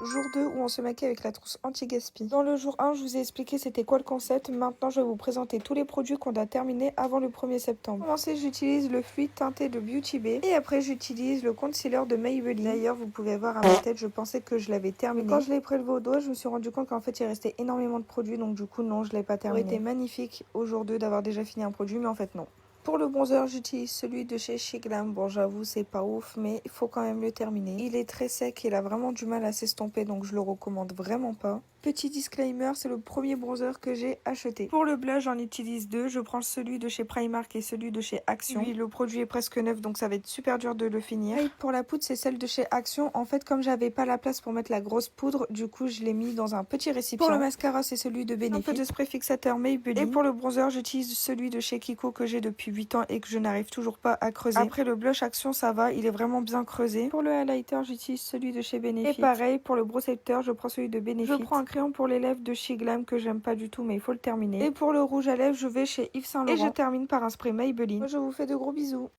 jour 2 où on se maquille avec la trousse anti-gaspi. Dans le jour 1, je vous ai expliqué c'était quoi le concept. Maintenant, je vais vous présenter tous les produits qu'on doit terminer avant le 1er septembre. Pour commencer, j'utilise le fluide teinté de Beauty Bay et après, j'utilise le concealer de Maybelline. D'ailleurs, vous pouvez voir à ma tête, je pensais que je l'avais terminé. Quand je l'ai prélevé au doigt, je me suis rendu compte qu'en fait, il restait énormément de produits, donc du coup, non, je l'ai pas terminé. Ça aurait été magnifique au jour 2 d'avoir déjà fini un produit, mais en fait, non. Pour le bronzer, j'utilise celui de chez Shiglam. Bon, j'avoue, c'est pas ouf, mais il faut quand même le terminer. Il est très sec, il a vraiment du mal à s'estomper, donc je le recommande vraiment pas. Petit disclaimer, c'est le premier bronzer que j'ai acheté. Pour le blush, j'en utilise deux. Je prends celui de chez Primark et celui de chez Action. Oui, le produit est presque neuf, donc ça va être super dur de le finir. Et pour la poudre, c'est celle de chez Action. En fait, comme j'avais pas la place pour mettre la grosse poudre, du coup, je l'ai mis dans un petit récipient. Pour le mascara, c'est celui de Benefit. Un peu de spray fixateur Maybelline. Et pour le bronzer, j'utilise celui de chez Kiko que j'ai depuis 8 ans et que je n'arrive toujours pas à creuser. Après, le blush Action, ça va, il est vraiment bien creusé. Pour le highlighter, j'utilise celui de chez Benefit. Et pareil, pour le brow sector, je prends celui de Benefit. Je prends un crayon pour les lèvres de Shiglam que j'aime pas du tout, mais il faut le terminer. Et pour le rouge à lèvres, je vais chez Yves Saint Laurent. Et je termine par un spray Maybelline. Moi, je vous fais de gros bisous.